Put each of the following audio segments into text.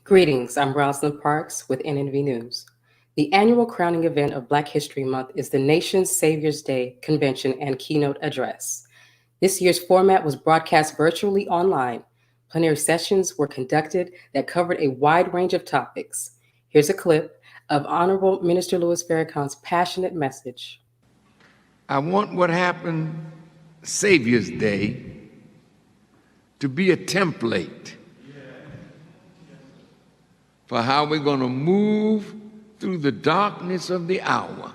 Greetings, I'm Rosalind Parks with NNV News. The annual crowning event of Black History Month is the nation's Savior's Day Convention and Keynote Address. This year's format was broadcast virtually online. Plenary sessions were conducted that covered a wide range of topics. Here's a clip of Honorable Minister Louis Farrakhan's passionate message. I want what happened Savior's Day to be a template for how we're going to move through the darkness of the hour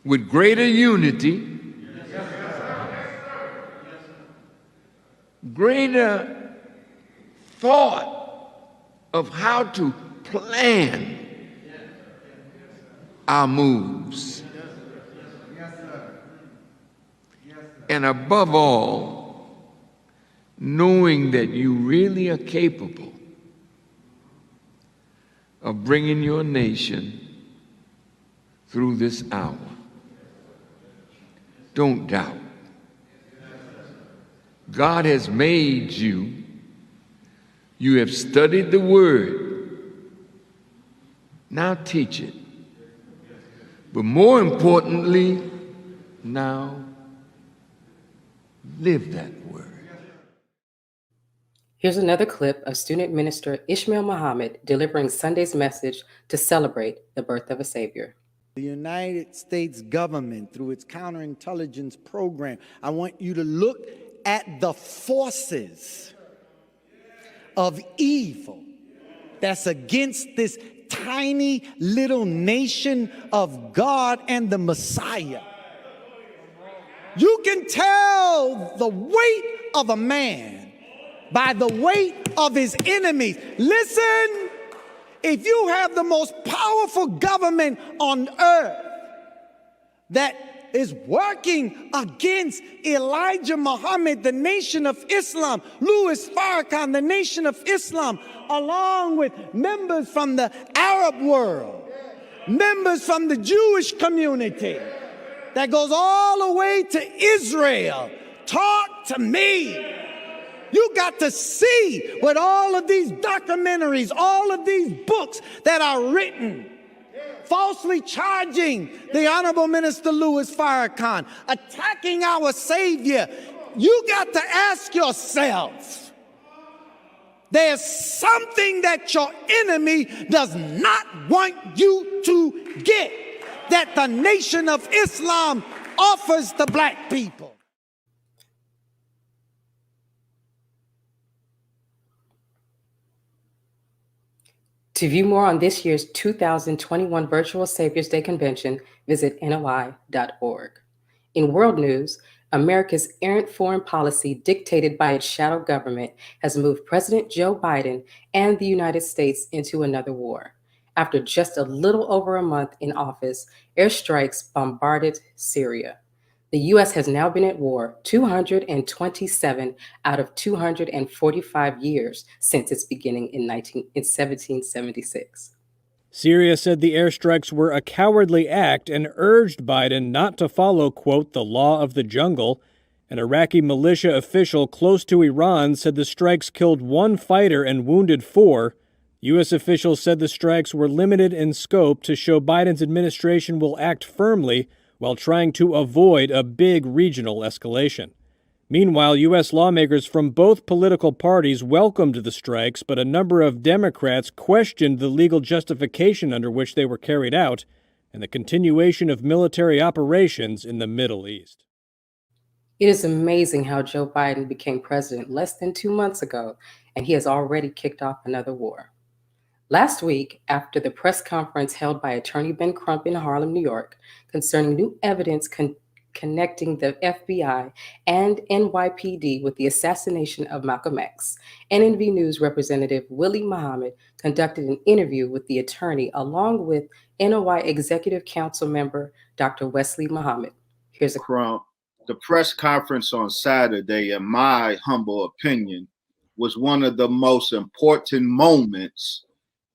with greater unity, greater thought of how to plan our moves, and above all, knowing that you really are capable of bringing your nation through this hour. Don't doubt. God has made you. You have studied the Word. Now teach it. But more importantly, now live that Word. Here's another clip of Student Minister Ishmael Muhammad delivering Sunday's message to celebrate the birth of a Savior. The United States government, through its counterintelligence program, I want you to look at the forces of evil that's against this tiny little nation of God and the Messiah. You can tell the weight of a man by the weight of his enemies. Listen, if you have the most powerful government on earth that is working against Elijah Muhammad, the Nation of Islam, Louis Farrakhan, the Nation of Islam, along with members from the Arab world, members from the Jewish community, that goes all the way to Israel. Talk to me. You got to see what all of these documentaries, all of these books that are written, falsely charging the Honorable Minister Louis Farrakhan, attacking our Savior. You got to ask yourself, there's something that your enemy does not want you to get, that the Nation of Islam offers to black people. To view more on this year's 2021 Virtual Savior's Day Convention, visit NOI.org. In world news, America's errant foreign policy dictated by its shadow government has moved President Joe Biden and the United States into another war. After just a little over a month in office, airstrikes bombarded Syria. The U.S. has now been at war 227 out of 245 years since its beginning in 1776. Syria said the airstrikes were a cowardly act and urged Biden not to follow, quote, the law of the jungle. An Iraqi militia official close to Iran said the strikes killed 1 fighter and wounded 4. U.S. officials said the strikes were limited in scope to show Biden's administration will act firmly while trying to avoid a big regional escalation. Meanwhile, U.S. lawmakers from both political parties welcomed the strikes, but a number of Democrats questioned the legal justification under which they were carried out and the continuation of military operations in the Middle East. It is amazing how Joe Biden became president less than 2 months ago, and he has already kicked off another war. Last week, after the press conference held by Attorney Ben Crump in Harlem, New York, concerning new evidence connecting the FBI and NYPD with the assassination of Malcolm X, NNV News representative Willie Muhammad conducted an interview with the attorney along with NOI Executive Council member Dr. Wesley Muhammad. Here's a Crump. The press conference on Saturday, in my humble opinion, was one of the most important moments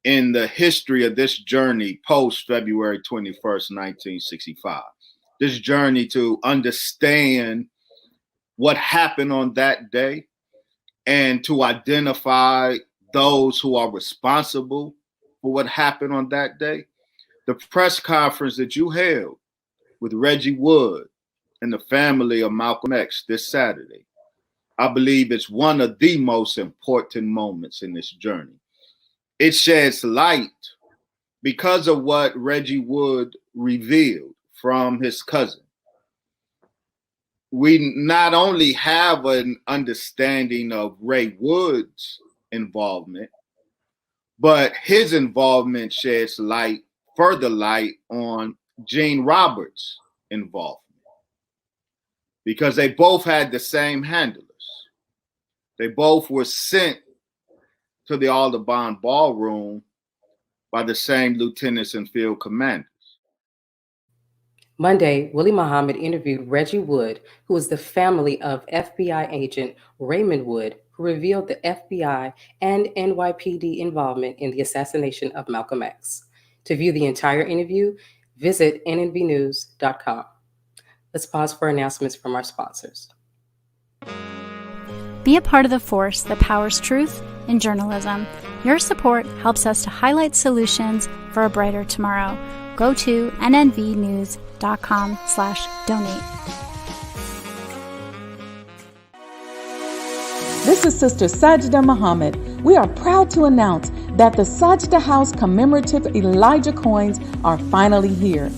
in the history of this journey post February 21st, 1965. This journey to understand what happened on that day and to identify those who are responsible for what happened on that day. The press conference that you held with Reggie Wood and the family of Malcolm X this Saturday, I believe it's one of the most important moments in this journey. It sheds light because of what Reggie Wood revealed from his cousin. We not only have an understanding of Ray Wood's involvement, but his involvement sheds further light on Gene Roberts' involvement, because they both had the same handlers. They both were sent to the Audubon Ballroom by the same lieutenants and field commanders. Monday, Willie Muhammad interviewed Reggie Wood, who is the family of FBI agent Raymond Wood, who revealed the FBI and NYPD involvement in the assassination of Malcolm X. To view the entire interview, visit nnbnews.com. Let's pause for announcements from our sponsors. Be a part of the force that powers truth in journalism. Your support helps us to highlight solutions for a brighter tomorrow. Go to nnbnews.com/donate. This is Sister Sajdah Muhammad. We are proud to announce that the Sajdah House commemorative Elijah coins are finally here.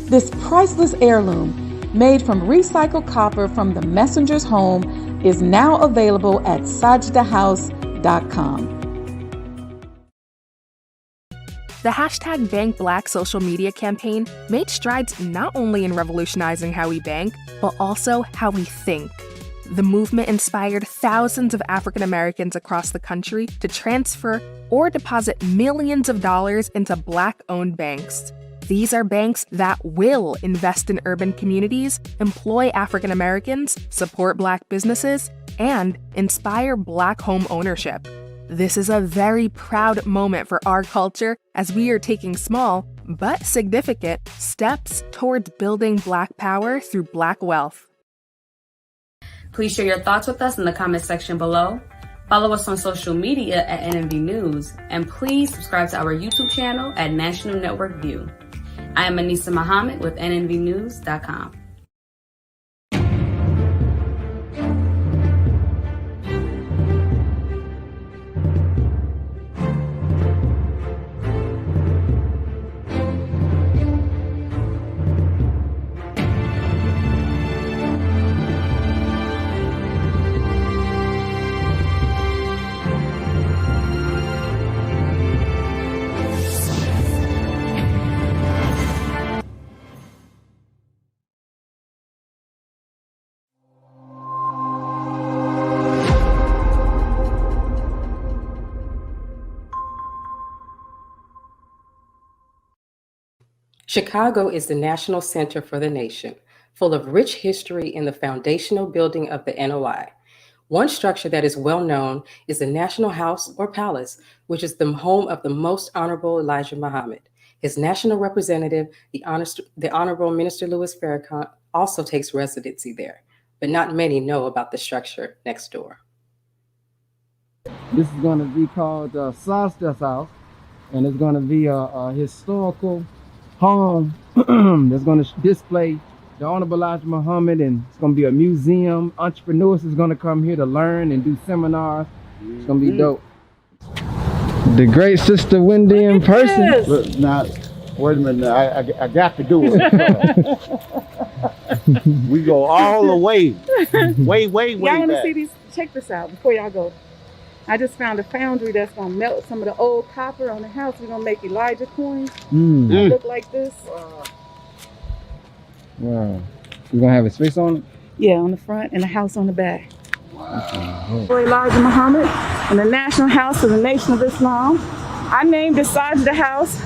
This priceless heirloom, made from recycled copper from the messenger's home, is now available at sajdahhouse.com. The hashtag Bank Black social media campaign made strides not only in revolutionizing how we bank, but also how we think. The movement inspired thousands of African Americans across the country to transfer or deposit millions of dollars into Black-owned banks. These are banks that will invest in urban communities, employ African Americans, support Black businesses, and inspire Black home ownership. This is a very proud moment for our culture as we are taking small but significant steps towards building Black power through Black wealth. Please share your thoughts with us in the comment section below. Follow us on social media at NNB News, and please subscribe to our YouTube channel at National Network View. I am Anissa Muhammad with nnbnews.com. Chicago is the national center for the nation, full of rich history in the foundational building of the NOI. One structure that is well known is the National House or Palace, which is the home of the Most Honorable Elijah Muhammad. His national representative, the Honorable Minister Louis Farrakhan, also takes residency there, but not many know about the structure next door. This is going to be called Sajdah House, and it's going to be a historical home that's going to display the Honorable Elijah Muhammad, and it's going to be a museum. Entrepreneurs is going to come here to learn and do seminars. It's going to be dope. The great Sister Wendy in person. Look, now, wait a minute. I got to do it. We go all the way. Way Y'all want to back. see these? Check this out before y'all go. I just found a foundry that's going to melt some of the old copper on the house. We're going to make Elijah coins. They look like this. Wow. You're going to have his face on it? Yeah, on the front and the house on the back. For Elijah Muhammad and the National House of the Nation of Islam. I named it Sajdah House,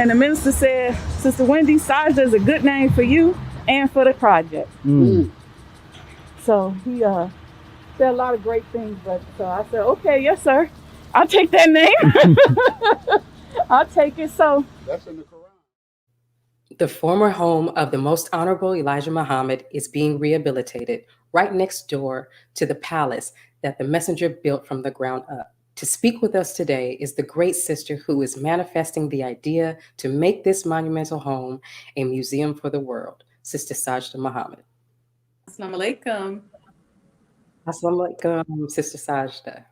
and the minister said, Sister Wendy, Sajdah is a good name for you and for the project. So he said a lot of great things, but so I said, okay, yes, sir. I'll take that name. I'll take it. So That's in the Quran. The former home of the Most Honorable Elijah Muhammad is being rehabilitated right next door to the palace that the messenger built from the ground up. To speak with us today is the great sister who is manifesting the idea to make this monumental home a museum for the world, Sister Sajdah Muhammad. Assalamu alaikum. Assalamu alaikum, Sister Sajdah.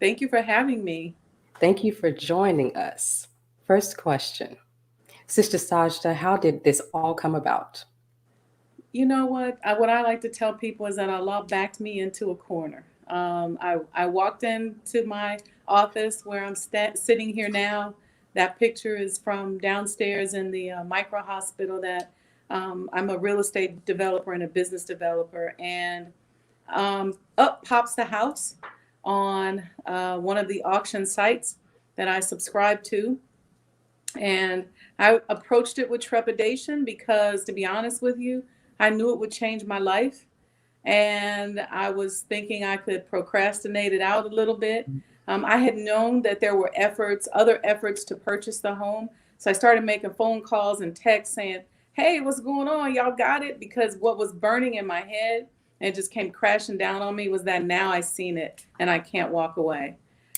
Thank you for having me. Thank you for joining us. First question. Sister Sajdah, how did this all come about? You know what I like to tell people is that Allah backed me into a corner. I walked into my office where I'm sitting here now. That picture is from downstairs in the micro hospital that I'm a real estate developer and a business developer. And up pops the house on one of the auction sites that I subscribe to. And I approached it with trepidation because, to be honest with you, I knew it would change my life. And I was thinking I could procrastinate it out a little bit. I had known that there were other efforts to purchase the home. So I started making phone calls and texts saying, hey, what's going on? Y'all got it? Because what was burning in my head and it just came crashing down on me was that now I've seen it and I can't walk away.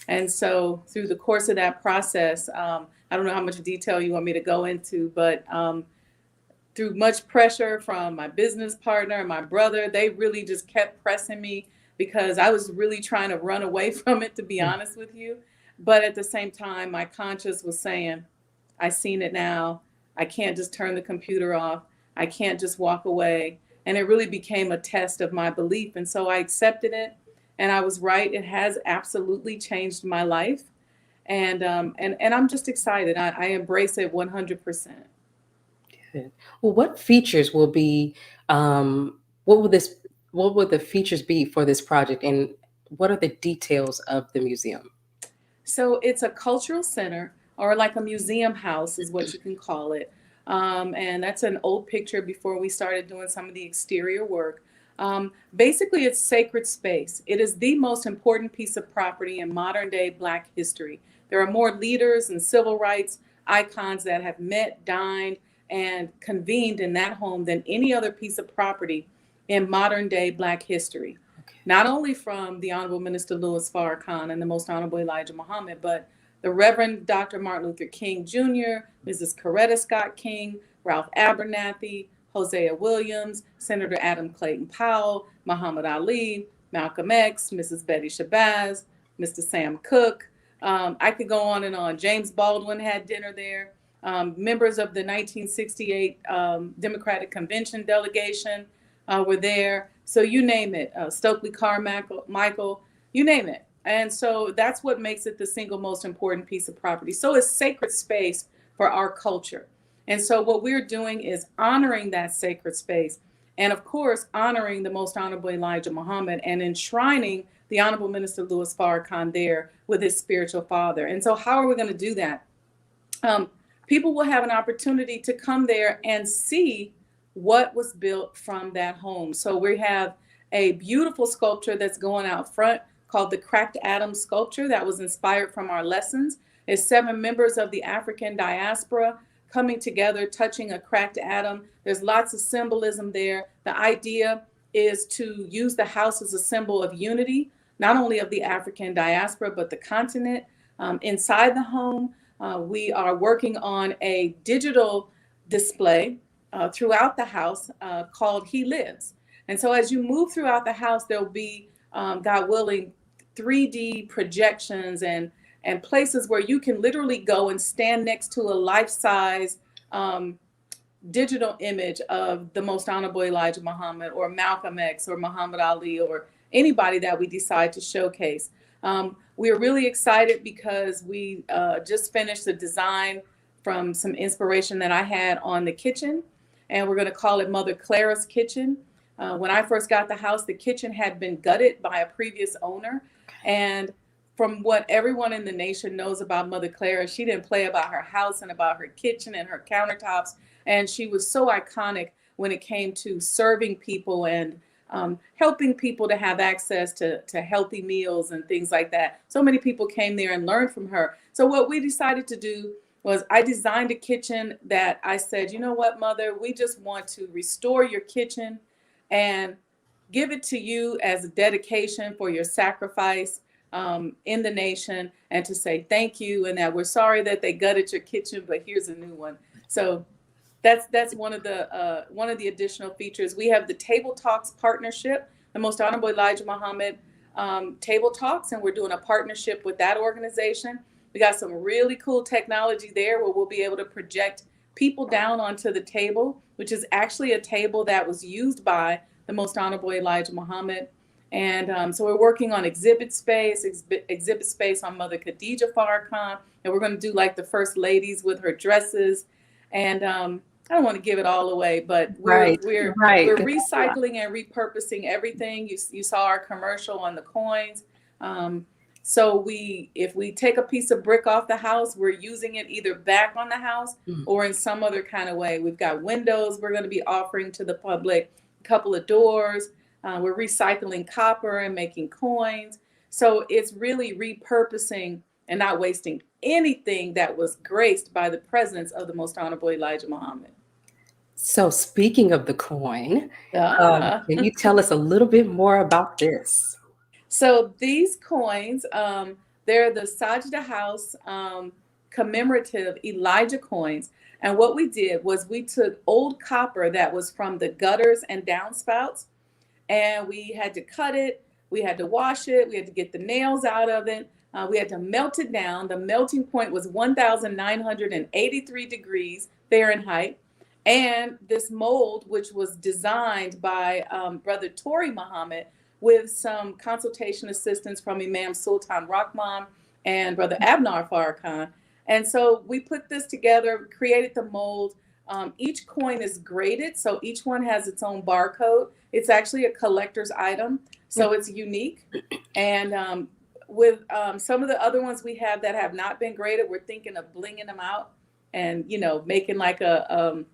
And so through the course of that process, I don't know how much detail you want me to go into, but through much pressure from my business partner and my brother, they really just kept pressing me because I was really trying to run away from it, to be honest with you. But at the same time, my conscience was saying, I seen it now. I can't just turn the computer off. I can't just walk away. And it really became a test of my belief. And so I accepted it. And I was right. It has absolutely changed my life. And I'm just excited. I embrace it 100%. Good. Well, what features will be, what will the features be for this project, and what are the details of the museum? So it's a cultural center, or like a museum house is what you can call it. And that's an old picture before we started doing some of the exterior work. Basically, it's sacred space. It is the most important piece of property in modern day Black history. There are more leaders and civil rights icons that have met, dined, and convened in that home than any other piece of property in modern day Black history. Okay. Not only from the Honorable Minister Louis Farrakhan and the Most Honorable Elijah Muhammad, but the Reverend Dr. Martin Luther King Jr., Mrs. Coretta Scott King, Ralph Abernathy, Hosea Williams, Senator Adam Clayton Powell, Muhammad Ali, Malcolm X, Mrs. Betty Shabazz, Mr. Sam Cooke. I could go on and on. James Baldwin had dinner there. Members of the 1968 Democratic Convention delegation were there. So you name it, Stokely Carmichael, you name it. And so that's what makes it the single most important piece of property. So it's sacred space for our culture. And so what we're doing is honoring that sacred space. And of course, honoring the Most Honorable Elijah Muhammad and enshrining the Honorable Minister Louis Farrakhan there with his spiritual father. And so how are we going to do that? People will have an opportunity to come there and see what was built from that home. So we have a beautiful sculpture that's going out front called the Cracked Atom sculpture that was inspired from our lessons. It's 7 members of the African diaspora coming together, touching a cracked atom. There's lots of symbolism there. The idea is to use the house as a symbol of unity, not only of the African diaspora, but the continent. Inside the home, we are working on a digital display throughout the house called He Lives. And so as you move throughout the house, there'll be, God willing, 3D projections and places where you can literally go and stand next to a life-size digital image of the Most Honorable Elijah Muhammad or Malcolm X or Muhammad Ali or anybody that we decide to showcase. We are really excited because we just finished the design from some inspiration that I had on the kitchen, and we're going to call it Mother Clara's Kitchen. When I first got the house, the kitchen had been gutted by a previous owner. And from what everyone in the nation knows about Mother Clara, she didn't play about her house and about her kitchen and her countertops. And she was so iconic when it came to serving people and helping people to have access to healthy meals and things like that. So many people came there and learned from her. So what we decided to do was I designed a kitchen that I said, you know what, Mother, we just want to restore your kitchen and give it to you as a dedication for your sacrifice in the nation, and to say thank you, and that we're sorry that they gutted your kitchen, but here's a new one. So that's one of the additional features. We have the Table Talks partnership, the Most Honorable Elijah Muhammad Table Talks, and we're doing a partnership with that organization. We got some really cool technology there where we'll be able to project people down onto the table, which is actually a table that was used by the Most Honorable Elijah Muhammad. And so we're working on exhibit space on Mother Khadija Farrakhan, and we're going to do like the first ladies with her dresses. And I don't want to give it all away, but we're recycling and repurposing everything. You saw our commercial on the coins. So if we take a piece of brick off the house, we're using it either back on the house or in some other kind of way. We've got windows we're going to be offering to the public, a couple of doors. We're recycling copper and making coins. So it's really repurposing and not wasting anything that was graced by the presence of the Most Honorable Elijah Muhammad. So speaking of the coin, can you tell us a little bit more about this? So these coins, they're the Sajdah House commemorative Elijah coins. And what we did was we took old copper that was from the gutters and downspouts, and we had to cut it, we had to wash it, we had to get the nails out of it, we had to melt it down. The melting point was 1,983 degrees Fahrenheit. And this mold, which was designed by Brother Tori Muhammad with some consultation assistance from Imam Sultan Rahman and Brother Abnar Farrakhan. And so we put this together, created the mold. Each coin is graded, so each one has its own barcode. It's actually a collector's item, so it's unique. And with some of the other ones we have that have not been graded, we're thinking of blinging them out and, making like a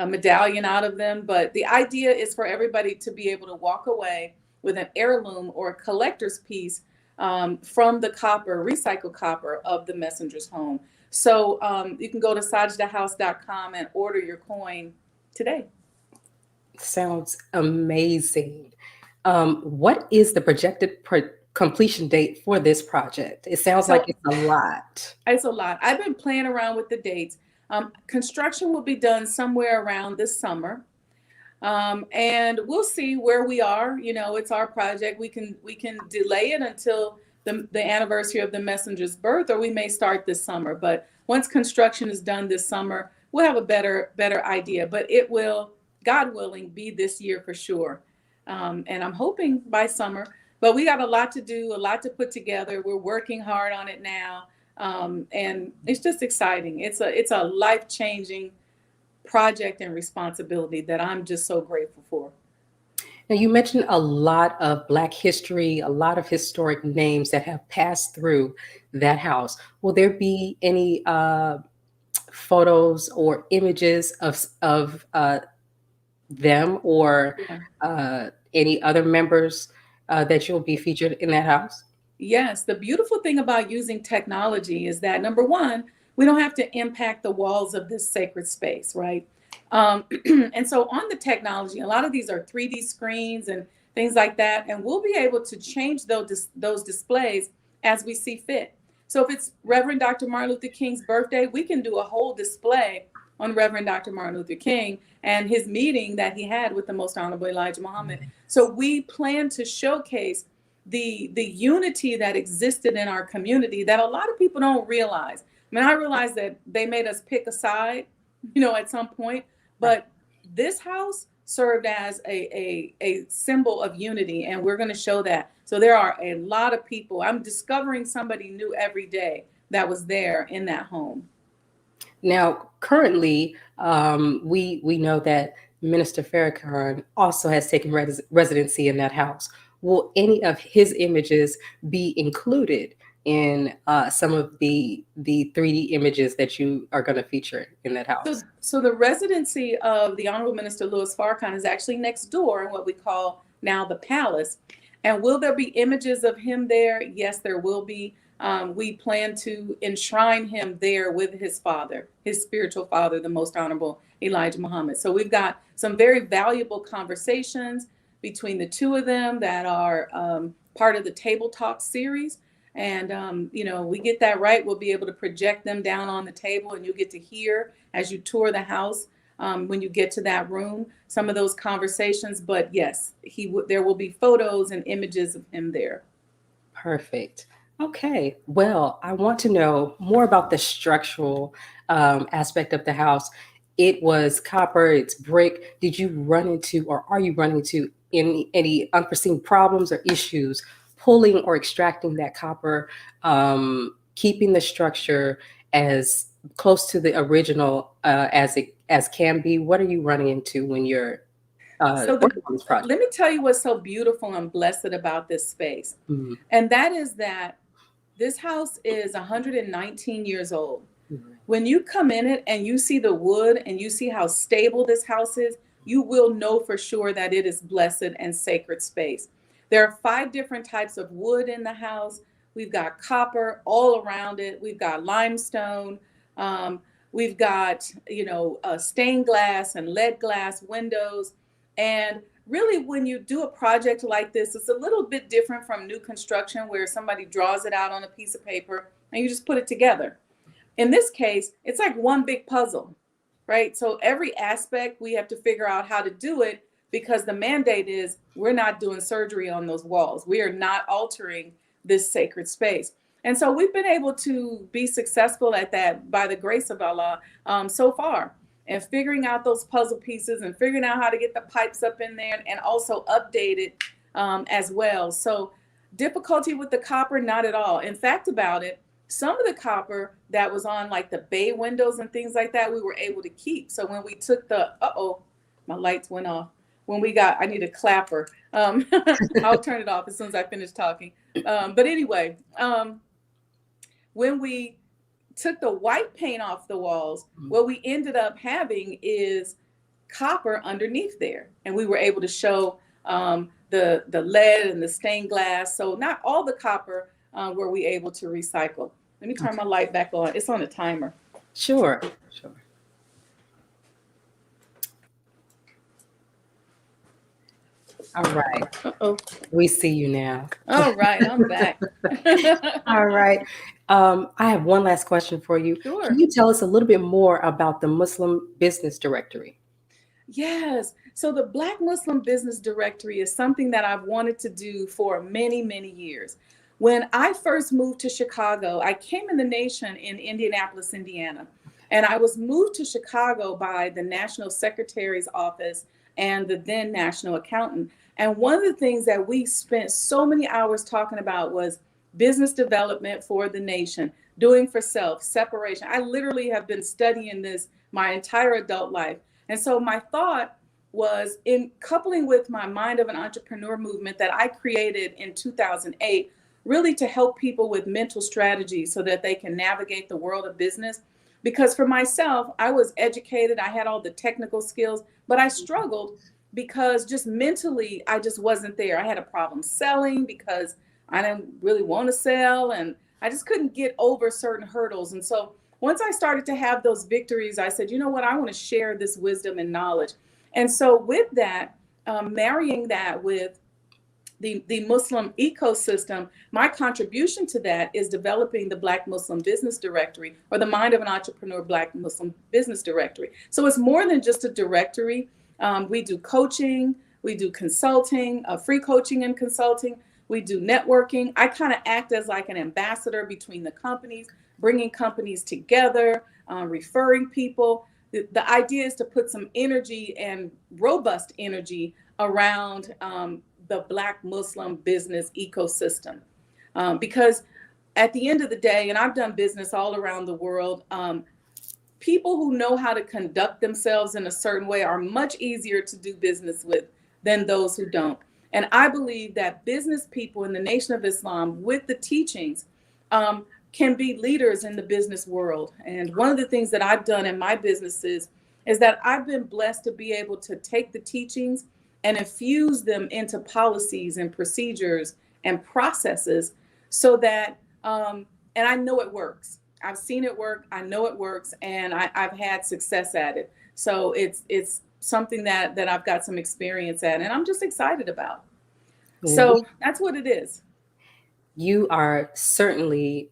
medallion out of them. But the idea is for everybody to be able to walk away with an heirloom or a collector's piece from the copper, recycled copper of the messenger's home. So you can go to sajdahhouse.com and order your coin today. Sounds amazing. What is the projected completion date for this project? It sounds like it's a lot. It's a lot. I've been playing around with the dates. Construction will be done somewhere around this summer. And we'll see where we are. It's our project. We can delay it until the anniversary of the messenger's birth, or we may start this summer. But once construction is done this summer, we'll have a better idea. But it will, God willing, be this year for sure. And I'm hoping by summer. But we got a lot to do, a lot to put together. We're working hard on it now. And it's just exciting. It's a life-changing project and responsibility that I'm just so grateful for. Now, you mentioned a lot of Black history, a lot of historic names that have passed through that house. Will there be any photos or images of them or any other members that you'll be featured in that house? Yes, the beautiful thing about using technology is that, number one, we don't have to impact the walls of this sacred space, right? And so on the technology, a lot of these are 3D screens and things like that, and we'll be able to change those displays as we see fit. So if it's Reverend Dr. Martin Luther King's birthday, we can do a whole display on Reverend Dr. Martin Luther King and his meeting that he had with the Most Honorable Elijah Muhammad. So we plan to showcase the unity that existed in our community that a lot of people don't realize. I mean, I realize that they made us pick a side, at some point, but this house served as a symbol of unity, and we're going to show that. So there are a lot of people. I'm discovering somebody new every day that was there in that home. Now, currently, we know that Minister Farrakhan also has taken residency in that house. Will any of his images be included in some of the 3D images that you are going to feature in that house? So the residency of the Honorable Minister Louis Farrakhan is actually next door in what we call now the Palace. And will there be images of him there? Yes, there will be. we plan to enshrine him there with his father, his spiritual father, the Most Honorable Elijah Muhammad. So we've got some very valuable conversations between the two of them that are part of the Table Talk series. And, we get that right, we'll be able to project them down on the table, and you'll get to hear as you tour the house when you get to that room, some of those conversations. But yes, there will be photos and images of him there. Perfect. Okay. Well, I want to know more about the structural aspect of the house. It was copper, it's brick. Did you run into, or are you running into any unforeseen problems or issues pulling or extracting that copper, keeping the structure as close to the original as can be? What are you running into when you're working on this project? Let me tell you what's so beautiful and blessed about this space. Mhm. And that is that this house is 119 years old. Mhm. When you come in it and you see the wood and you see how stable this house is, you will know for sure that it is blessed and sacred space. There are 5 different types of wood in the house. We've got copper all around it. We've got limestone. We've got, stained glass and lead glass windows. And really, when you do a project like this, it's a little bit different from new construction where somebody draws it out on a piece of paper and you just put it together. In this case, it's like one big puzzle, right? So every aspect, we have to figure out how to do it, because the mandate is we're not doing surgery on those walls. We are not altering this sacred space. And so we've been able to be successful at that by the grace of Allah so far, and figuring out those puzzle pieces and figuring out how to get the pipes up in there and also update it as well. So difficulty with the copper, not at all. In fact, about it, some of the copper that was on like the bay windows and things like that, we were able to keep. So when we took my lights went off. I need a clapper. I'll turn it off as soon as I finish talking. But anyway, when we took the white paint off the walls, what we ended up having is copper underneath there. And we were able to show the lead and the stained glass. So not all the copper were we able to recycle. Let me turn my light back on. It's on a timer. Sure. All right. Uh-oh. We see you now. All right, I'm back. All right. I have one last question for you. Sure. Can you tell us a little bit more about the Muslim Business Directory? Yes. So the Black Muslim Business Directory is something that I've wanted to do for many, many years. When I first moved to Chicago, I came in the nation in Indianapolis, Indiana, and I was moved to Chicago by the National Secretary's Office and the then National Accountant. And one of the things that we spent so many hours talking about was business development for the nation, doing for self, separation. I literally have been studying this my entire adult life. And so my thought was, in coupling with my Mind of an Entrepreneur movement that I created in 2008, really to help people with mental strategies so that they can navigate the world of business. Because for myself, I was educated, I had all the technical skills, but I struggled because just mentally, I just wasn't there. I had a problem selling because I didn't really want to sell, and I just couldn't get over certain hurdles. And so once I started to have those victories, I said, you know what, I want to share this wisdom and knowledge. And so with that, marrying that with the Muslim ecosystem, my contribution to that is developing the Black Muslim Business Directory, or the Mind of an Entrepreneur Black Muslim Business Directory. So it's more than just a directory. We do coaching, we do consulting, free coaching and consulting. We do networking. I kind of act as like an ambassador between the companies, bringing companies together, referring people. The idea is to put some energy and robust energy around the Black Muslim business ecosystem. Because at the end of the day, and I've done business all around the world, people who know how to conduct themselves in a certain way are much easier to do business with than those who don't. And I believe that business people in the Nation of Islam, with the teachings, can be leaders in the business world. And one of the things that I've done in my businesses is that I've been blessed to be able to take the teachings and infuse them into policies and procedures and processes so that And I know it works. I've seen it work. I know it works, and I've had success at it. So it's something that I've got some experience at, and I'm just excited about. So that's what it is. You are certainly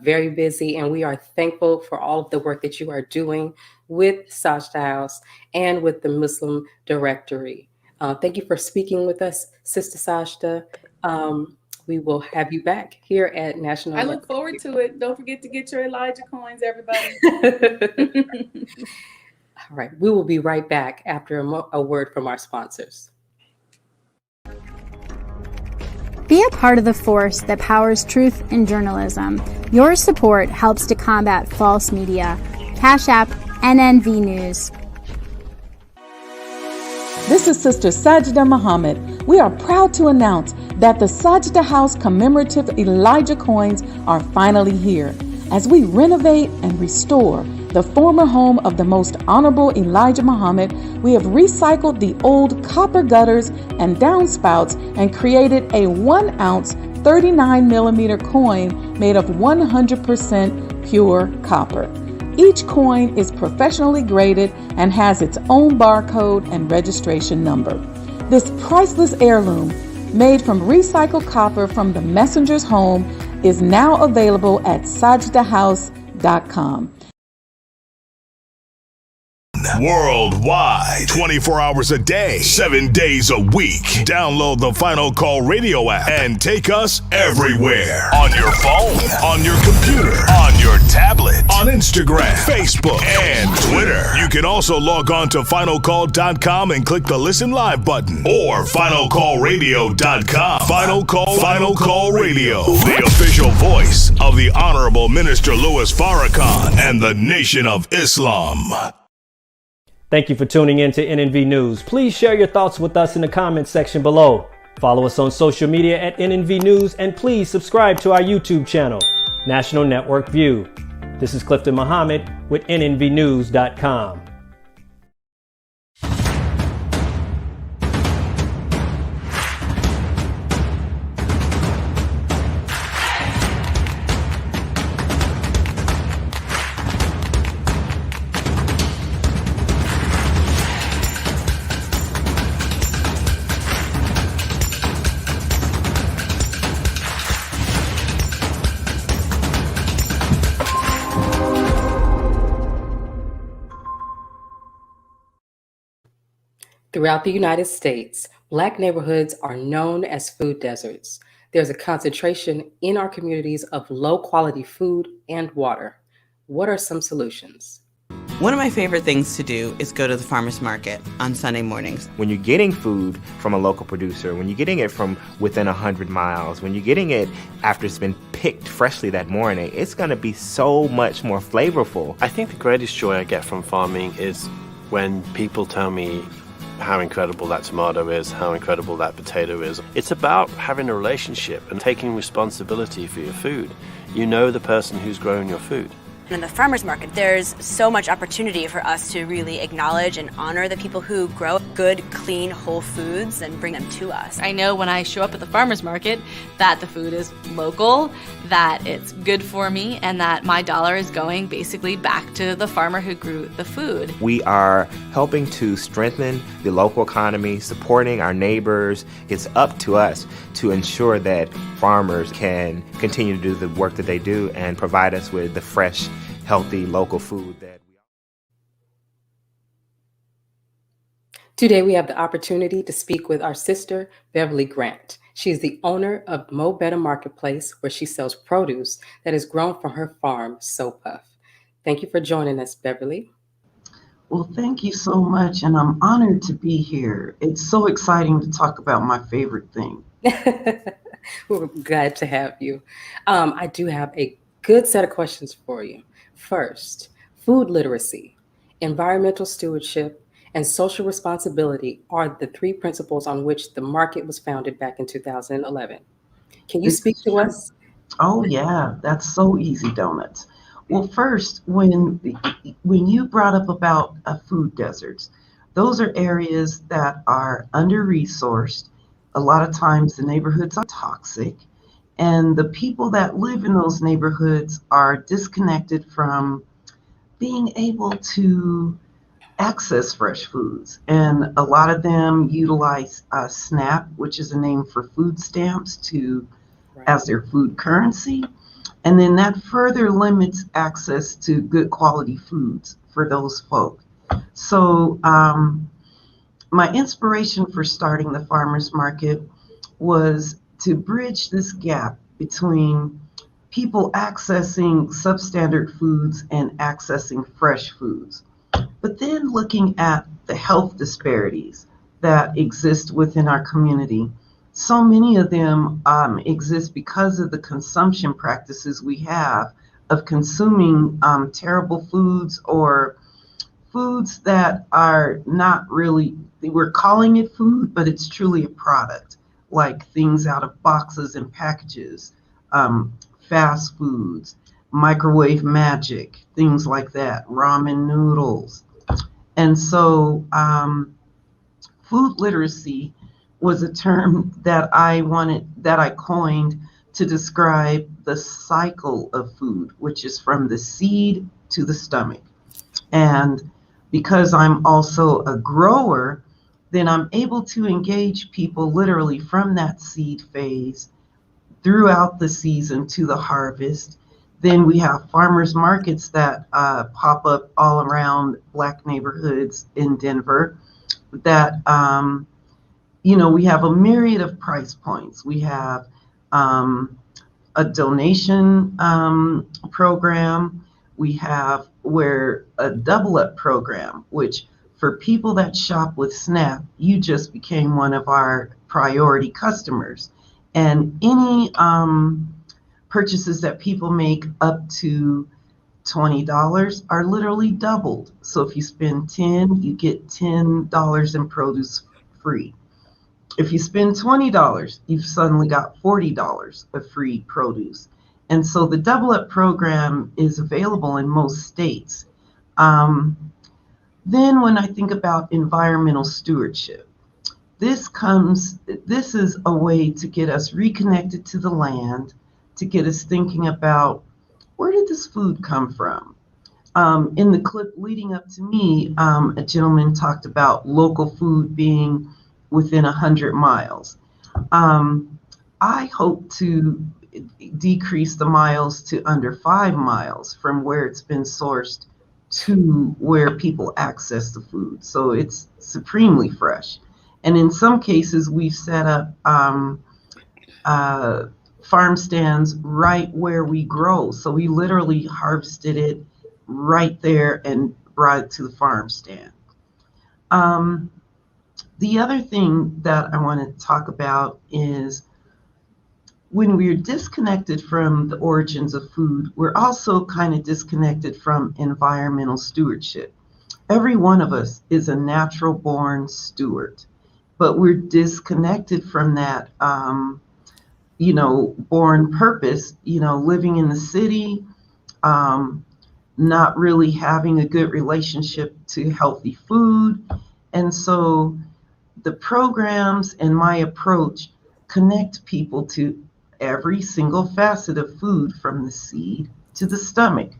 very busy, and we are thankful for all of the work that you are doing with Sajdah House and with the Muslim Directory. Thank you for speaking with us, Sister Sajdah. We will have you back here at National. I look forward to it. Don't forget to get your Elijah coins, everybody. All right. We will be right back after a word from our sponsors. Be a part of the force that powers truth in journalism. Your support helps to combat false media. Cash App NNV News. This is Sister Sajdah Muhammad. We are proud to announce that the Sajdah House commemorative Elijah coins are finally here. As we renovate and restore the former home of the most honorable Elijah Muhammad, we have recycled the old copper gutters and downspouts and created a 1 ounce 39 millimeter coin made of 100% pure copper. Each coin is professionally graded and has its own barcode and registration number. This priceless heirloom, made from recycled copper from the messenger's home, is now available at sajdahhouse.com. Worldwide, 24 hours a day, 7 days a week. Download the Final Call radio app and take us everywhere. On your phone, on your computer, on your tablet, on Instagram, Facebook, and Twitter. You can also log on to finalcall.com and click the Listen Live button, or finalcallradio.com. Final Call Radio, the official voice of the Honorable Minister Louis Farrakhan and the Nation of Islam. Thank you for tuning in to NNV News. Please share your thoughts with us in the comments section below. Follow us on social media at NNV News, and please subscribe to our YouTube channel, National Network View. This is Clifton Muhammad with NNVnews.com. Throughout the United States, Black neighborhoods are known as food deserts. There's a concentration in our communities of low-quality food and water. What are some solutions? One of my favorite things to do is go to the farmer's market on Sunday mornings. When you're getting food from a local producer, when you're getting it from within 100 miles, when you're getting it after it's been picked freshly that morning, it's going to be so much more flavorful. I think the greatest joy I get from farming is when people tell me how incredible that tomato is, how incredible that potato is. It's about having a relationship and taking responsibility for your food. You know the person who's growing your food. In the farmers market, there's so much opportunity for us to really acknowledge and honor the people who grow good, clean, whole foods and bring them to us. I know when I show up at the farmers market that the food is local, that it's good for me, and that my dollar is going basically back to the farmer who grew the food. We are helping to strengthen the local economy, supporting our neighbors. It's up to us to ensure that farmers can continue to do the work that they do and provide us with the fresh, healthy local food that we. Today we have the opportunity to speak with our sister, Beverly Grant. She is the owner of MoBetta Marketplace, where she sells produce that is grown from her farm, Sopuff. Thank you for joining us, Beverly. Well, thank you so much, and I'm honored to be here. It's so exciting to talk about my favorite thing. We're glad to have you. I do have a good set of questions for you. First, food literacy, environmental stewardship, and social responsibility are the three principles on which the market was founded back in 2011. Can you speak to us? Oh, yeah, that's so easy, donuts. Well, first, when you brought up about food deserts, those are areas that are under-resourced. A lot of times the neighborhoods are toxic, And the people that live in those neighborhoods are disconnected from being able to access fresh foods. And a lot of them utilize SNAP, which is a name for food stamps, as their food currency. And then that further limits access to good quality foods for those folk. So my inspiration for starting the farmers market was to bridge this gap between people accessing substandard foods and accessing fresh foods. But then looking at the health disparities that exist within our community. So many of them exist because of the consumption practices we have of consuming terrible foods or foods that are not really, we're calling it food, but it's truly a product, like things out of boxes and packages, fast foods, microwave magic, things like that, ramen noodles. And so food literacy was a term that I coined to describe the cycle of food, which is from the seed to the stomach. And because I'm also a grower, then I'm able to engage people literally from that seed phase throughout the season to the harvest. Then we have farmers markets that pop up all around Black neighborhoods in Denver that, we have a myriad of price points. We have a donation program. We have a double up program, which for people that shop with SNAP, you just became one of our priority customers. And any purchases that people make up to $20 are literally doubled. So if you spend $10, you get $10 in produce free. If you spend $20, you've suddenly got $40 of free produce. And so the double up program is available in most states. Then when I think about environmental stewardship, this is a way to get us reconnected to the land, to get us thinking about, where did this food come from? In the clip leading up to me, a gentleman talked about local food being within 100 miles. I hope to decrease the miles to under 5 miles from where it's been sourced to where people access the food. So it's supremely fresh. And in some cases, we've set up farm stands right where we grow. So we literally harvested it right there and brought it to the farm stand. The other thing that I want to talk about is when we're disconnected from the origins of food, we're also kind of disconnected from environmental stewardship. Every one of us is a natural born steward, but we're disconnected from that, born purpose, living in the city, not really having a good relationship to healthy food. And so the programs and my approach connect people to every single facet of food from the seed to the stomach.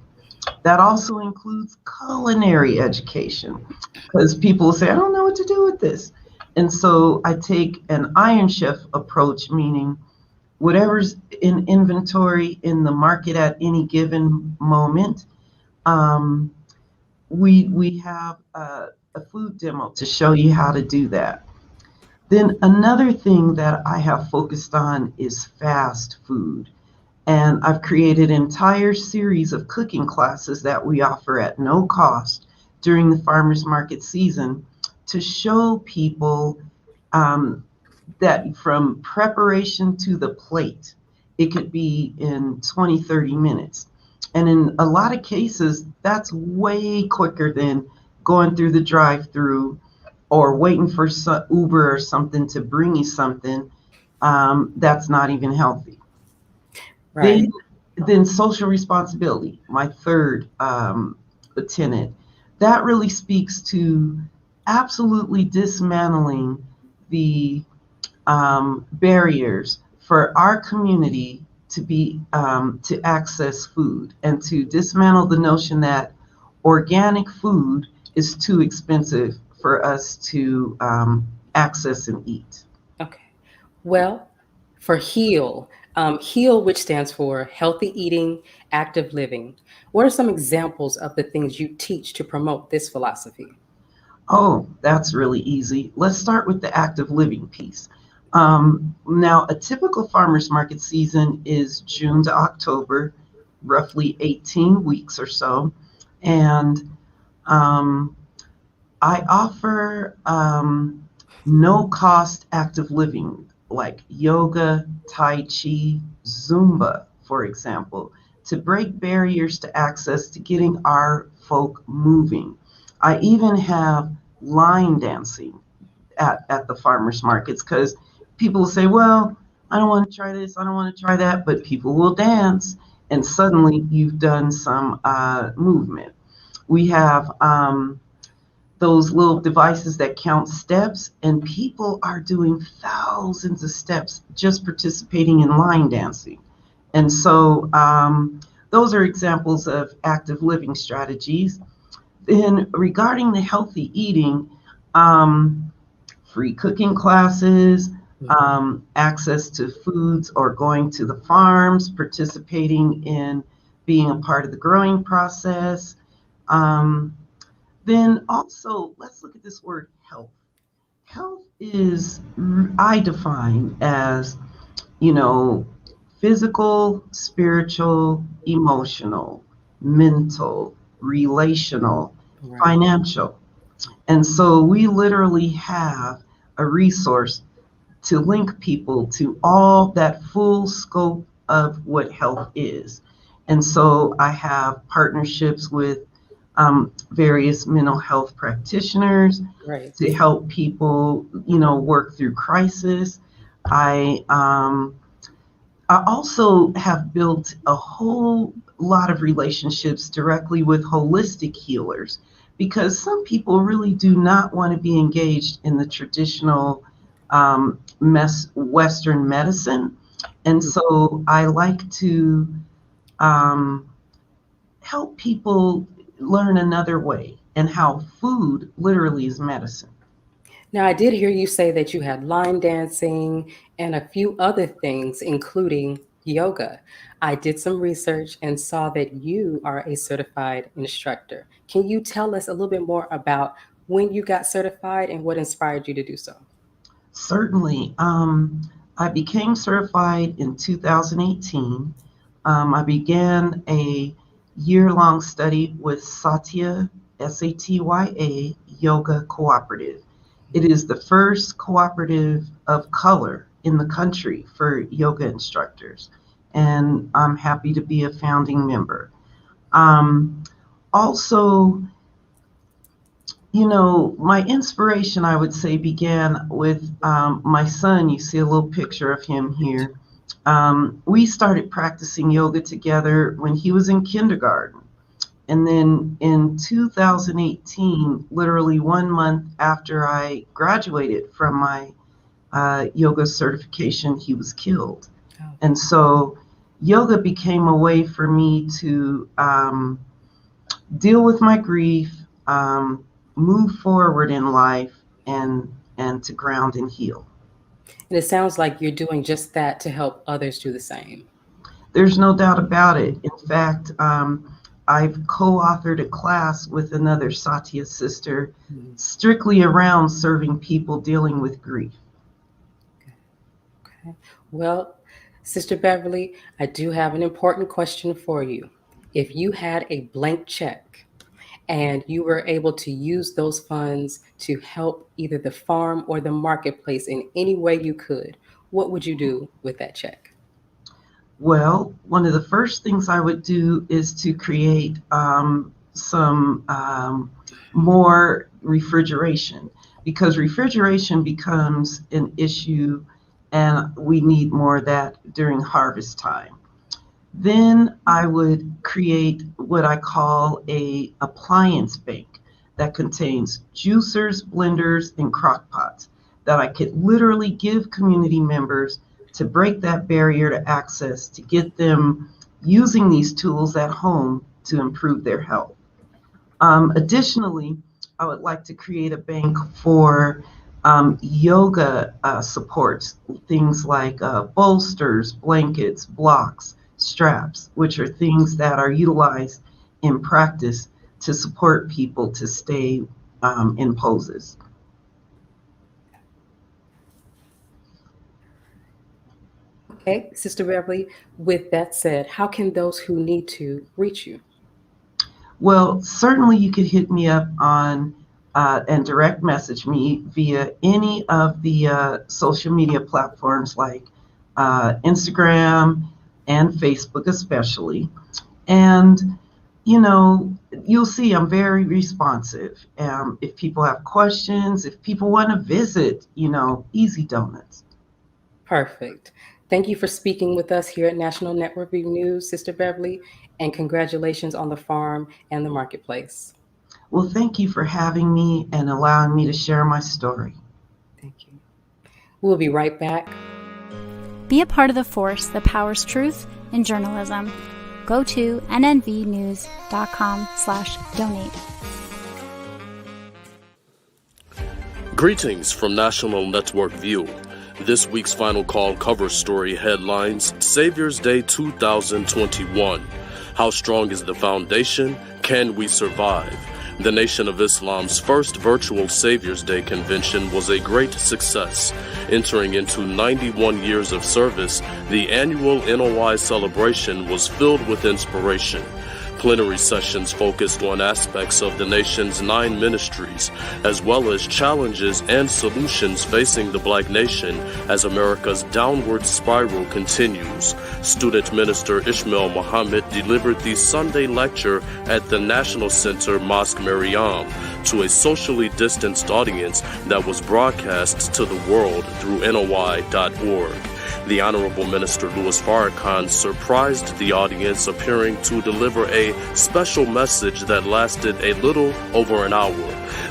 That also includes culinary education, because people say, I don't know what to do with this. And so I take an Iron Chef approach, meaning whatever's in inventory in the market at any given moment, we have a food demo to show you how to do that. Then another thing that I have focused on is fast food. And I've created an entire series of cooking classes that we offer at no cost during the farmers market season to show people that from preparation to the plate, it could be in 20, 30 minutes. And in a lot of cases, that's way quicker than going through the drive-through or waiting for Uber or something to bring you something that's not even healthy. Right. Then social responsibility, my third tenet, that really speaks to absolutely dismantling the barriers for our community to be to access food and to dismantle the notion that organic food is too expensive for us to access and eat. Okay. Well, for HEAL, HEAL, which stands for Healthy Eating, Active Living, what are some examples of the things you teach to promote this philosophy? Oh, that's really easy. Let's start with the active living piece. Now, a typical farmer's market season is June to October, roughly 18 weeks or so. And I offer no-cost active living like yoga, Tai Chi, Zumba, for example, to break barriers to access to getting our folk moving. I even have line dancing at the farmers markets because people say, well, I don't want to try this, I don't want to try that, but people will dance and suddenly you've done some movement. We have those little devices that count steps, and people are doing thousands of steps just participating in line dancing. And so those are examples of active living strategies. Then regarding the healthy eating, free cooking classes, access to foods or going to the farms, participating in being a part of the growing process. Then also, let's look at this word health. Health is, I define as, physical, spiritual, emotional, mental, relational, financial. And so we literally have a resource to link people to all that full scope of what health is. And so I have partnerships with various mental health practitioners to help people, work through crisis. I also have built a whole lot of relationships directly with holistic healers because some people really do not want to be engaged in the traditional Western medicine. And so I like to help people learn another way and how food literally is medicine. Now, I did hear you say that you had line dancing and a few other things, including yoga. I did some research and saw that you are a certified instructor. Can you tell us a little bit more about when you got certified and what inspired you to do so? Certainly. I became certified in 2018. I began a year-long study with Satya, S-A-T-Y-A, Yoga Cooperative. It is the first cooperative of color in the country for yoga instructors, and I'm happy to be a founding member. Also, my inspiration, I would say, began with my son. You see a little picture of him here. We started practicing yoga together when he was in kindergarten. And then in 2018, literally 1 month after I graduated from my yoga certification, he was killed. And so yoga became a way for me to deal with my grief, move forward in life, and to ground and heal. And it sounds like you're doing just that to help others do the same. There's no doubt about it. In fact, I've co-authored a class with another Satya sister strictly around serving people dealing with grief. Okay. Well, Sister Beverly, I do have an important question for you. If you had a blank check and you were able to use those funds to help either the farm or the marketplace in any way you could, what would you do with that check? Well, one of the first things I would do is to create some more refrigeration, because refrigeration becomes an issue and we need more of that during harvest time. Then I would create what I call a appliance bank that contains juicers, blenders, and crock pots that I could literally give community members to break that barrier to access, to get them using these tools at home to improve their health. Additionally, I would like to create a bank for yoga supports, things like bolsters, blankets, blocks, straps, which are things that are utilized in practice to support people to stay in poses. Okay, Sister Beverly, with that said, how can those who need to reach you? Well, certainly you could hit me up on and direct message me via any of the social media platforms like Instagram and Facebook especially. And, you know, you'll see I'm very responsive. If people have questions, if people want to visit, you know, easy donuts. Perfect. Thank you for speaking with us here at National Network View News, Sister Beverly, and congratulations on the farm and the marketplace. Well, thank you for having me and allowing me to share my story. Thank you. We'll be right back. Be a part of the force that powers truth in journalism. Go to nnvnews.com/donate. Greetings from National Network View. This week's Final Call cover story headlines Savior's Day 2021. How strong is the foundation? Can we survive? The Nation of Islam's first virtual Savior's Day convention was a great success. Entering into 91 years of service, the annual NOI celebration was filled with inspiration. Plenary sessions focused on aspects of the nation's 9 ministries, as well as challenges and solutions facing the Black nation as America's downward spiral continues. Student Minister Ishmael Muhammad delivered the Sunday lecture at the National Center Mosque Maryam to a socially distanced audience that was broadcast to the world through NOI.org. The Honorable Minister Louis Farrakhan surprised the audience, appearing to deliver a special message that lasted a little over an hour.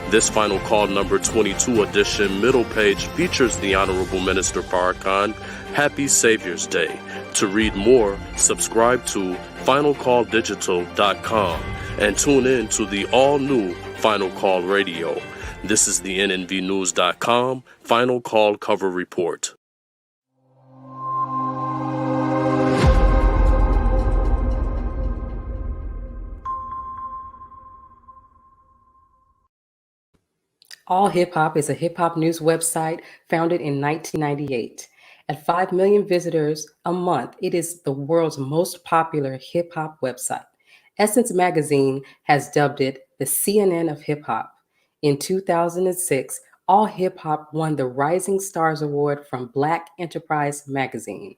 This Final Call number 22 edition middle page features the Honorable Minister Farrakhan. Happy Savior's Day. To read more, subscribe to finalcalldigital.com and tune in to the all-new Final Call Radio. This is the nnvnews.com Final Call cover report. All Hip Hop is a hip hop news website founded in 1998. At 5 million visitors a month, it is the world's most popular hip hop website. Essence Magazine has dubbed it the CNN of hip hop. In 2006, All Hip Hop won the Rising Stars Award from Black Enterprise Magazine.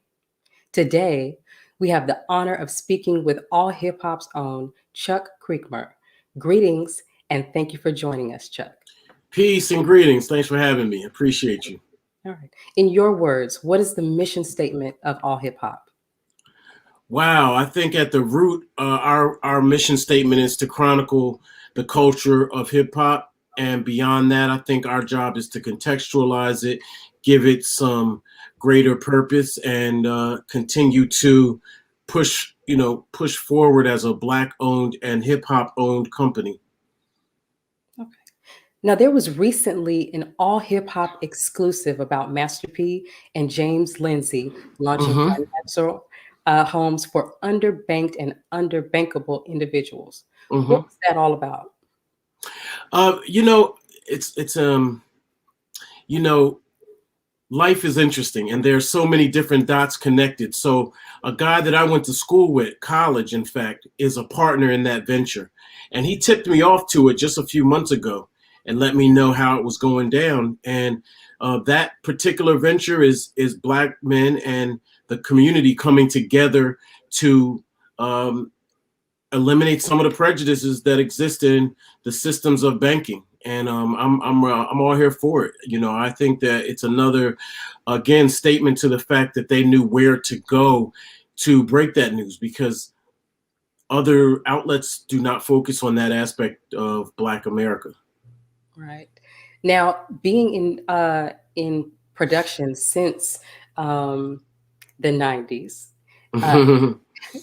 Today, we have the honor of speaking with All Hip Hop's own Chuck Creekmur. Greetings, and thank you for joining us, Chuck. Peace and greetings. Thanks for having me. Appreciate you. All right. In your words, what is the mission statement of All Hip Hop? Wow. I think at the root, our mission statement is to chronicle the culture of hip hop. And beyond that, I think our job is to contextualize it, give it some greater purpose, and continue to push forward as a Black owned and hip hop owned company. Now, there was recently an All Hip Hop exclusive about Master P and James Lindsay launching financial homes for underbanked and underbankable individuals. What was that all about? Life is interesting, and there's so many different dots connected. So a guy that I went to school with, college, in fact, is a partner in that venture. And he tipped me off to it just a few months ago and let me know how it was going down. And that particular venture is Black men and the community coming together to eliminate some of the prejudices that exist in the systems of banking. And I'm all here for it. I think that it's another, again, statement to the fact that they knew where to go to break that news, because other outlets do not focus on that aspect of Black America. Right. Now, being in production since the 90s.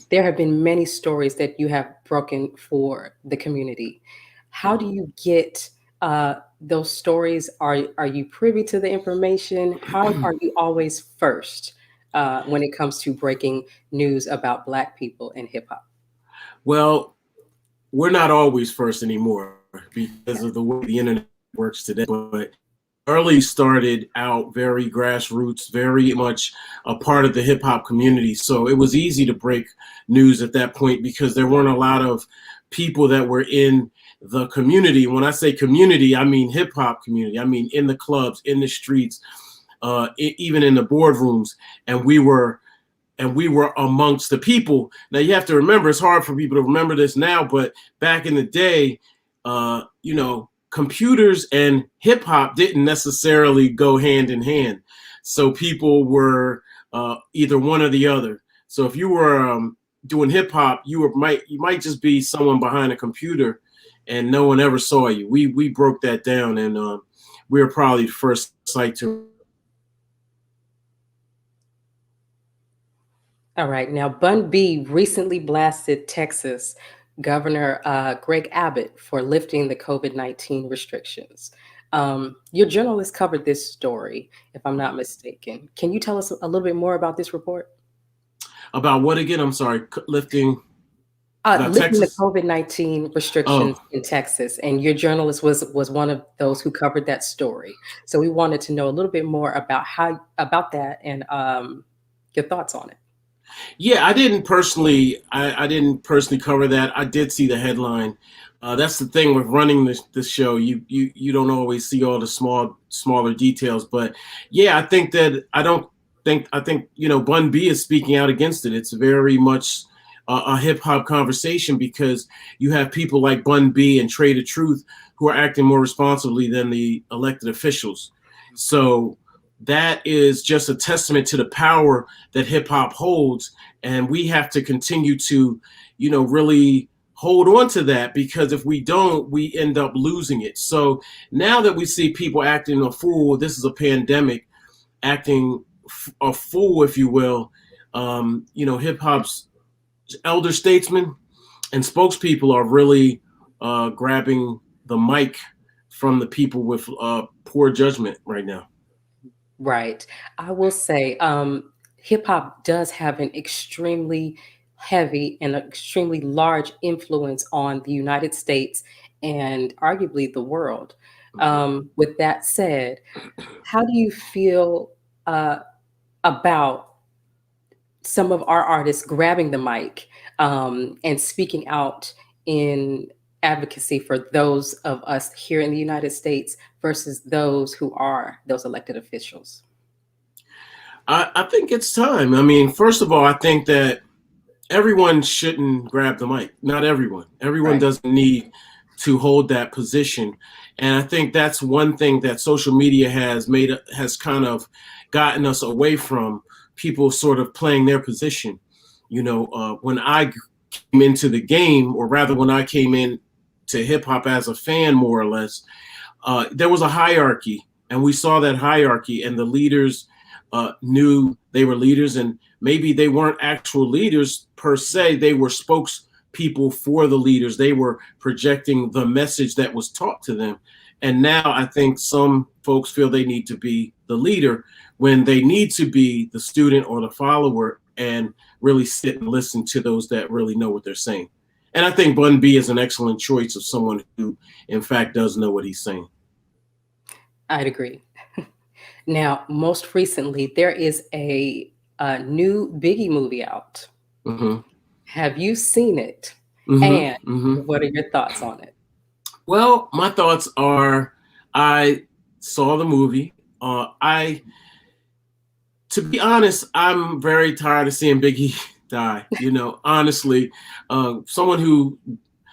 There have been many stories that you have broken for the community. How do you get those stories? Are you privy to the information? How are you always first when it comes to breaking news about Black people in hip hop? Well, we're not always first anymore because of the way the internet works today. But early started out very grassroots, very much a part of the hip hop community. So it was easy to break news at that point because there weren't a lot of people that were in the community. When I say community, I mean hip hop community. I mean in the clubs, in the streets, even in the boardrooms. And we were amongst the people. Now you have to remember, it's hard for people to remember this now, but back in the day, computers and hip hop didn't necessarily go hand in hand. So people were either one or the other. So if you were doing hip hop, you might just be someone behind a computer and no one ever saw you. We broke that down, and we were probably the first site to. All right. Now, Bun B recently blasted Texas Governor Greg Abbott for lifting the COVID-19 restrictions. Your journalist covered this story, if I'm not mistaken. Can you tell us a little bit more about this report? About what again? I'm sorry, lifting lifting the Texas? COVID-19 restrictions in Texas. And your journalist was one of those who covered that story. So we wanted to know a little bit more about that and your thoughts on it. Yeah, I didn't personally cover that. I did see the headline. That's the thing with running this show. You don't always see all the smaller details. But yeah, I think Bun B is speaking out against it. It's very much a hip hop conversation because you have people like Bun B and Trey the Truth who are acting more responsibly than the elected officials. So that is just a testament to the power that hip hop holds. And we have to continue to, really hold on to that, because if we don't, we end up losing it. So now that we see people acting a fool, this is a pandemic, acting a fool, if you will, hip hop's elder statesmen and spokespeople are really grabbing the mic from the people with poor judgment right now. Right. I will say hip hop does have an extremely heavy and extremely large influence on the United States and arguably the world. With that said, how do you feel about some of our artists grabbing the mic and speaking out in advocacy for those of us here in the United States versus those who are those elected officials? I think it's time. I mean, first of all, I think that everyone shouldn't grab the mic. Not everyone. Everyone Right. doesn't need to hold that position. And I think that's one thing that social media has kind of gotten us away from, people sort of playing their position. When I came into the game, or rather when I came in to hip hop as a fan, more or less, there was a hierarchy, and we saw that hierarchy, and the leaders knew they were leaders, and maybe they weren't actual leaders per se. They were spokespeople for the leaders. They were projecting the message that was taught to them. And now I think some folks feel they need to be the leader when they need to be the student or the follower and really sit and listen to those that really know what they're saying. And I think Bun B is an excellent choice of someone who, in fact, does know what he's saying. I'd agree. Now, most recently, there is a new Biggie movie out. Mm-hmm. Have you seen it? Mm-hmm. And Mm-hmm. what are your thoughts on it? Well, my thoughts are, I saw the movie. To be honest, I'm very tired of seeing Biggie die. Honestly, someone who,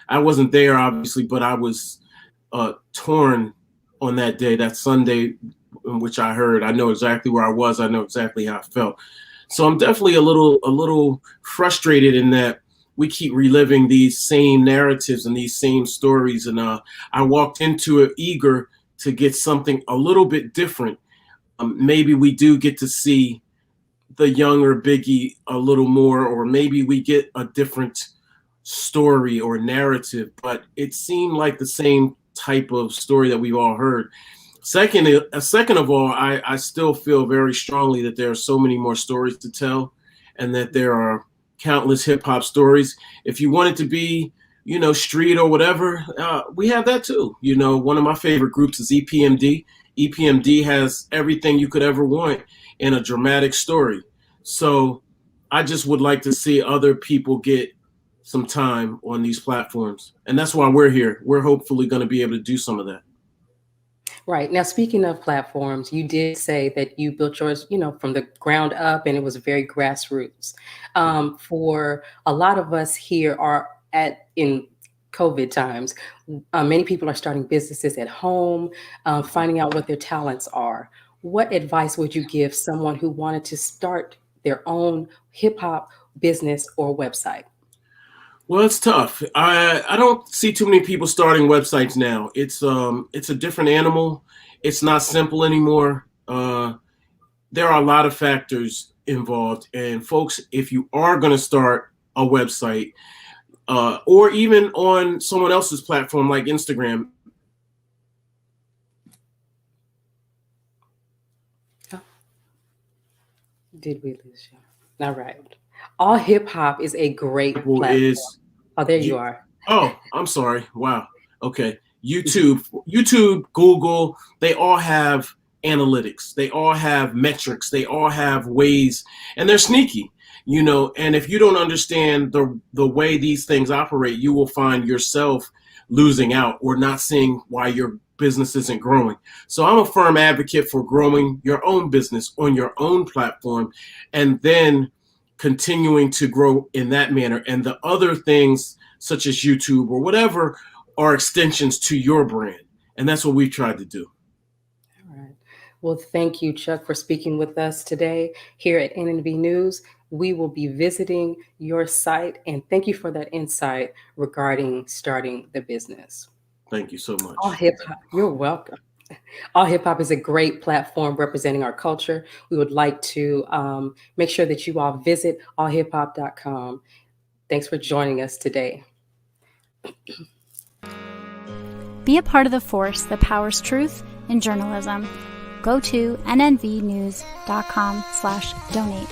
I wasn't there obviously, but I was torn on that day, that Sunday, in which I heard. I know exactly where I was. I know exactly how I felt. So I'm definitely a little frustrated in that we keep reliving these same narratives and these same stories. And I walked into it eager to get something a little bit different. Maybe we do get to see the younger Biggie a little more, or maybe we get a different story or narrative, but it seemed like the same type of story that we've all heard. Second of all, I still feel very strongly that there are so many more stories to tell, and that there are countless hip hop stories. If you want it to be, street or whatever, we have that too. One of my favorite groups is EPMD. EPMD has everything you could ever want in a dramatic story. So I just would like to see other people get some time on these platforms. And that's why we're here. We're hopefully going to be able to do some of that. Right. Now, speaking of platforms, you did say that you built yours, from the ground up, and it was very grassroots. For a lot of us here in COVID times, many people are starting businesses at home, finding out what their talents are. What advice would you give someone who wanted to start their own hip hop business or website? Well, it's tough. I don't see too many people starting websites now. It's a different animal. It's not simple anymore. There are a lot of factors involved. And folks, if you are going to start a website, or even on someone else's platform like Instagram. Did we lose you? All right. All Hip Hop is a great platform. Oh, there you are. Oh, I'm sorry. Wow. Okay. YouTube, Google, they all have analytics. They all have metrics. They all have ways, and they're sneaky, and if you don't understand the way these things operate, you will find yourself losing out or not seeing why your business isn't growing. So I'm a firm advocate for growing your own business on your own platform, and then continuing to grow in that manner. And the other things, such as YouTube or whatever, are extensions to your brand. And that's what we've tried to do. All right. Well, thank you, Chuck, for speaking with us today here at NNV News. We will be visiting your site, and thank you for that insight regarding starting the business. Thank you so much. All Hip Hop, you're welcome. All Hip Hop is a great platform representing our culture. We would like to make sure that you all visit allhiphop.com. Thanks for joining us today. Be a part of the force that powers truth in journalism. Go to nnvnews.com/donate.